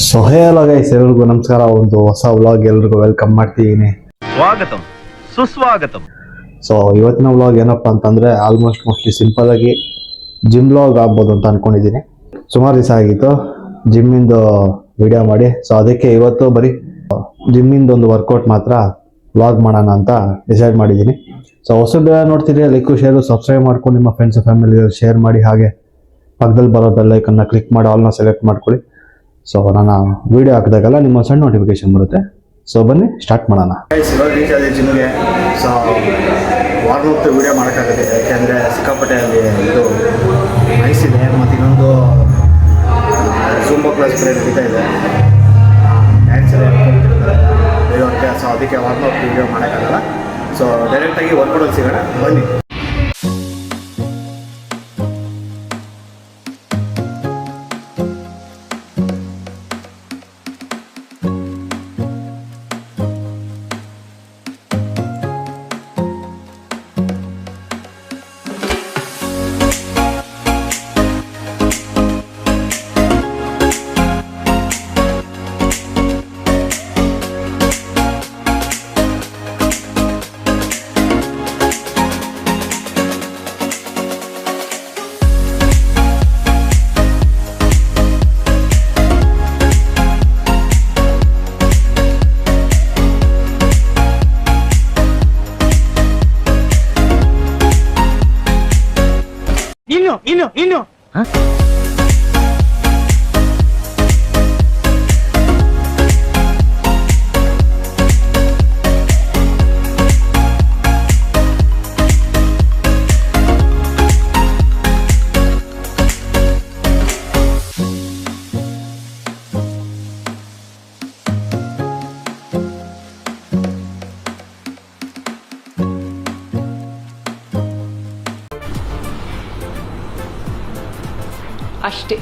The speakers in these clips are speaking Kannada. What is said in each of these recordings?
ಸೊ ಹೇಳೋ ಗೈಸ್, ಎಲ್ರಿಗೂ ನಮಸ್ಕಾರ. ಒಂದು ಹೊಸ ವ್ಲಾಗ್ ಎಲ್ರಿಗೂ ವೆಲ್ಕಮ್ ಮಾಡ್ತಿದ್ದೀನಿ. ಸ್ವಾಗತಂ ಸುಸ್ವಾಗತಂ. ಸೊ ಇವತ್ತಿನ ವ್ಲಾಗ್ ಏನಪ್ಪ ಅಂತಂದ್ರೆ ಮೋಸ್ಟ್ಲಿ ಸಿಂಪಲ್ ಆಗಿ ಜಿಮ್ ವ್ಲಾಗ್ ಆಗ್ಬೋದು ಅಂತ ಅನ್ಕೊಂಡಿದ್ದೀನಿ. ಸುಮಾರು ದಿವಸ ಆಗಿತ್ತು ಜಿಮ್ಮಿಂದು ವಿಡಿಯೋ ಮಾಡಿ. ಸೊ ಅದಕ್ಕೆ ಇವತ್ತು ಬರೀ ಜಿಮ್ಮಿಂದ ಒಂದು ವರ್ಕೌಟ್ ಮಾತ್ರ ವ್ಲಾಗ್ ಮಾಡೋಣ ಅಂತ ಡಿಸೈಡ್ ಮಾಡಿದ್ದೀನಿ. ಸೊ ಹೊಸದು ನೋಡ್ತಿದ್ರೆ ಲೈಕ್ ಶೇರು ಸಬ್ಸ್ಕ್ರೈಬ್ ಮಾಡ್ಕೊಂಡು ನಿಮ್ಮ ಫ್ರೆಂಡ್ಸ್ ಫ್ಯಾಮಿಲಿ ಶೇರ್ ಮಾಡಿ. ಹಾಗೆ ಪಕ್ಕದಲ್ಲಿ ಬರೋ ಬೆಲ್ ಐಕನ್ನ ಕ್ಲಿಕ್ ಮಾಡಿ ಆಲ್ನ ಸೆಲೆಕ್ಟ್ ಮಾಡ್ಕೊಳ್ಳಿ. ಸೊ ನಾನು ವಿಡಿಯೋ ಹಾಕಿದಾಗಲ್ಲ ನಿಮ್ಮ ಸಣ್ಣ ನೋಟಿಫಿಕೇಶನ್ ಬರುತ್ತೆ. ಸೊ ಬನ್ನಿ ಸ್ಟಾರ್ಟ್ ಮಾಡೋಣ. ಇವಾಗ ರೀಚ್ ಆಗಿದೆ ಜಿಮ್ಗೆ. ಸೊ ವಾರ್ಮಪ್ ವಿಡಿಯೋ ಮಾಡೋಕ್ಕಾಗುತ್ತೆ, ಯಾಕೆಂದರೆ ಸಿಕ್ಕಾಪಟ್ಟೆ ಅಲ್ಲಿ ಇದು ನೈಸ್ ಇದೆ. ಮತ್ತು ಇನ್ನೊಂದು ಜೂಂಬಾ ಕ್ಲಾಸ್ ಬೇರೆ ನಡೀತಾ ಇದೆ, ಡ್ಯಾನ್ಸ್ ಎಲ್ಲ ಹೇಳ್ಕೊಳ್ತಿರ್ತಾರೆ ಇರೋಕ್ಕೆ. ಸೊ ಅದಕ್ಕೆ ವಾರ್ಮಪ್ ವಿಡಿಯೋ ಮಾಡೋಕ್ಕಾಗಲ್ಲ. ಸೊ ಡೈರೆಕ್ಟಾಗಿ ವರ್ಕೌಟಲ್ಲಿ ಸಿಗೋಣ ಬನ್ನಿ. ಇನ್ನು ಅಷ್ಟೇ.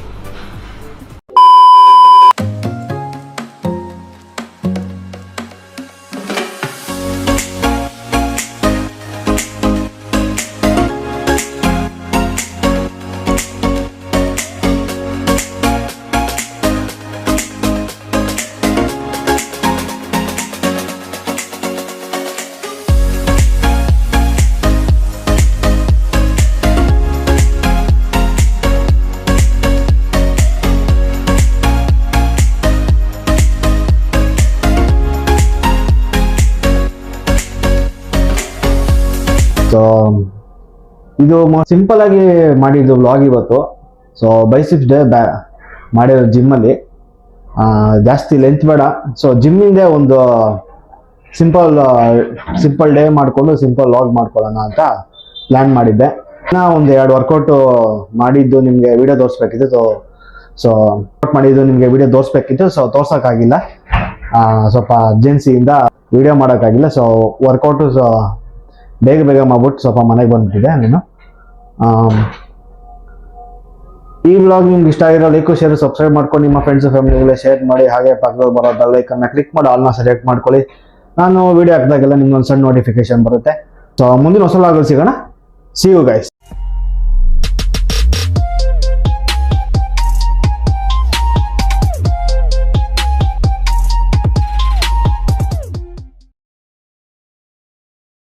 ಸೊ ಇದು ಸಿಂಪಲ್ ಆಗಿ ಮಾಡಿದ್ದು ವ್ಲಾಗ್ ಇವತ್ತು. ಸೊ ಬೈಸಿಪ್ಸ್ ಡೇ ಮಾಡಿರೋ ಜಿಮ್ಮಲ್ಲಿ, ಜಾಸ್ತಿ ಲೆಂತ್ ಬೇಡ. ಸೊ ಜಿಮ್ಮಿಂದೇ ಒಂದು ಸಿಂಪಲ್ ಡೇ ಮಾಡಿಕೊಂಡು ಸಿಂಪಲ್ ವ್ಲಾಗ್ ಮಾಡ್ಕೊಳ್ಳೋಣ ಅಂತ ಪ್ಲ್ಯಾನ್ ಮಾಡಿದ್ದೆ. ಒಂದು 2 ವರ್ಕೌಟು ಮಾಡಿದ್ದು ನಿಮಗೆ ವಿಡಿಯೋ ತೋರಿಸ್ಬೇಕಿತ್ತು. ಸೊ ಮಾಡಿದ್ದು ನಿಮಗೆ ವಿಡಿಯೋ ತೋರಿಸ್ಬೇಕಿತ್ತು. ಸೊ ತೋರ್ಸೋಕ್ಕಾಗಿಲ್ಲ, ಸ್ವಲ್ಪ ಅರ್ಜೆನ್ಸಿಯಿಂದ ವಿಡಿಯೋ ಮಾಡೋಕ್ಕಾಗಿಲ್ಲ. ಸೊ ವರ್ಕೌಟು ಬೇಗ ಮಾಡ್ಬಿಟ್ಟು ಸ್ವಲ್ಪ ಮನೆಗೆ ಬಂದ್ಬಿಟ್ಟಿದೆ. ನೀನು ಈ ವ್ಲಾಗ್ ನಿಮ್ಗೆ ಇಷ್ಟ ಆಗಿರೋ ಲೈಕ್ ಶೇರ್ ಸಬ್ಸ್ಕ್ರೈಬ್ ಮಾಡ್ಕೊಂಡು ನಿಮ್ಮ ಫ್ರೆಂಡ್ಸ್ ಫ್ಯಾಮಿಲಿಗೆಲ್ಲ ಶೇರ್ ಮಾಡಿ. ಹಾಗೆ ಪಕ್ಕದಲ್ಲಿ ಬರೋ ಬೆಲ್ ಐಕನ್ನ ಕ್ಲಿಕ್ ಮಾಡಿ ಆಲ್ನ ಸೆಲೆಕ್ಟ್ ಮಾಡ್ಕೊಳ್ಳಿ. ನಾನು ವಿಡಿಯೋ ಹಾಕಿದಾಗೆಲ್ಲ ನಿಮ್ಗೊಂದು ಸಣ್ಣ ನೋಟಿಫಿಕೇಶನ್ ಬರುತ್ತೆ. ಸೊ ಮುಂದಿನ ಹೊಸ ವ್ಲಾಗಲ್ಲಿ ಸಿಗೋಣ. See you guys.